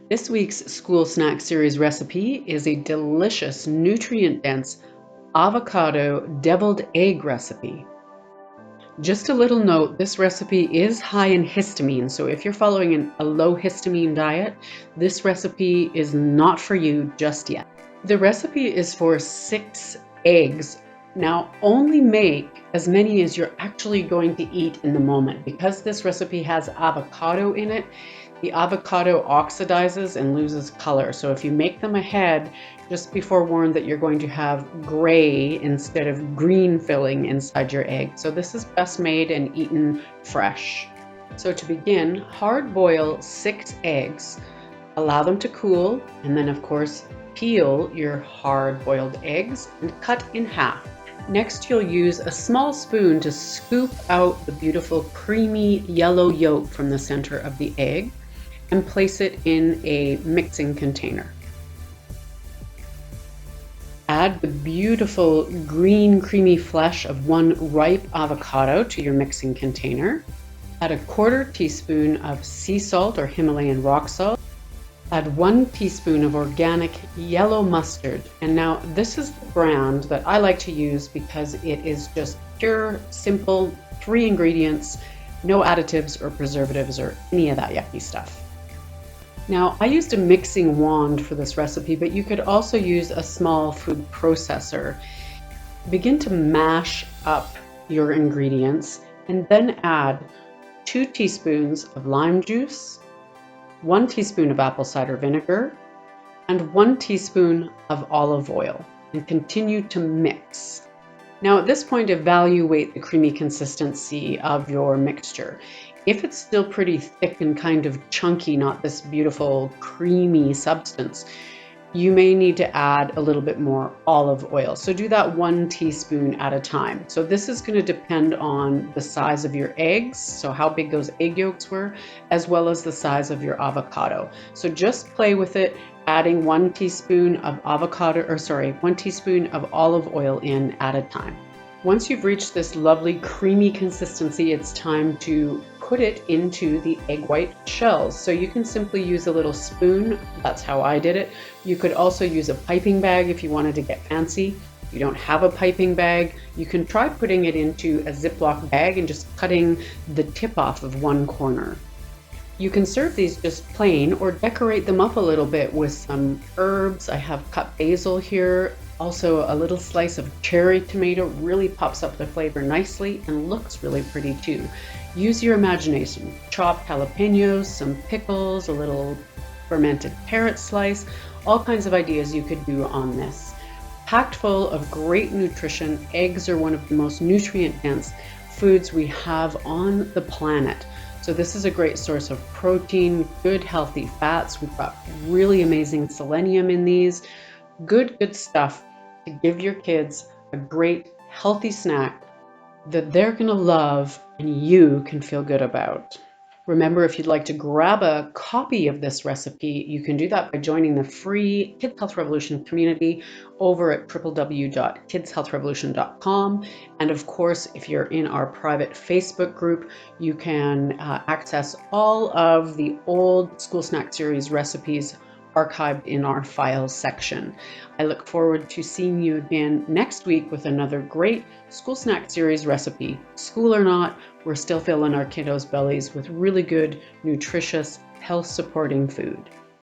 This week's School Snack Series recipe is a delicious, nutrient-dense avocado deviled egg recipe. Just a little note, this recipe is high in histamine, so if you're following a low histamine diet, this recipe is not for you just yet. The recipe is for 6 eggs. Now, only make as many as you're actually going to eat in the moment. Because this recipe has avocado in it, the avocado oxidizes and loses color. So if you make them ahead, just be forewarned that you're going to have gray instead of green filling inside your egg. So this is best made and eaten fresh. So to begin, hard boil 6 eggs. Allow them to cool, and then of course, peel your hard-boiled eggs and cut in half. Next, you'll use a small spoon to scoop out the beautiful creamy yellow yolk from the center of the egg and place it in a mixing container. Add the beautiful green creamy flesh of 1 ripe avocado to your mixing container. Add a 1/4 teaspoon of sea salt or Himalayan rock salt. Add 1 teaspoon of organic yellow mustard. And now this is the brand that I like to use because it is just pure, simple, 3 ingredients, no additives or preservatives or any of that yucky stuff. Now, I used a mixing wand for this recipe, but you could also use a small food processor. Begin to mash up your ingredients and then add 2 teaspoons of lime juice, 1 teaspoon of apple cider vinegar, and 1 teaspoon of olive oil, and continue to mix. Now at this point, evaluate the creamy consistency of your mixture. If it's still pretty thick and kind of chunky, not this beautiful creamy substance, you may need to add a little bit more olive oil. So do that 1 teaspoon at a time. So this is going to depend on the size of your eggs, so how big those egg yolks were, as well as the size of your avocado. So just play with it, adding 1 teaspoon of 1 teaspoon of olive oil in at a time. Once you've reached this lovely creamy consistency, it's time to put it into the egg white shells. So you can simply use a little spoon. That's how I did it. You could also use a piping bag if you wanted to get fancy. If you don't have a piping bag, you can try putting it into a Ziploc bag and just cutting the tip off of 1 corner. You can serve these just plain or decorate them up a little bit with some herbs. I have cut basil here. Also, a little slice of cherry tomato really pops up the flavor nicely and looks really pretty too. Use your imagination. Chopped jalapenos, some pickles, a little fermented carrot slice, all kinds of ideas you could do on this. Packed full of great nutrition, eggs are one of the most nutrient-dense foods we have on the planet. So this is a great source of protein, good healthy fats. We've got really amazing selenium in these. Good stuff to give your kids a great healthy snack that they're going to love and you can feel good about. Remember, if you'd like to grab a copy of this recipe, you can do that by joining the free Kids Health Revolution community over at www.kidshealthrevolution.com. And of course, if you're in our private Facebook group, you can access all of the old School Snack Series recipes archived in our files section. I look forward to seeing you again next week with another great School Snack Series recipe. School or not, we're still filling our kiddos' bellies with really good, nutritious, health-supporting food.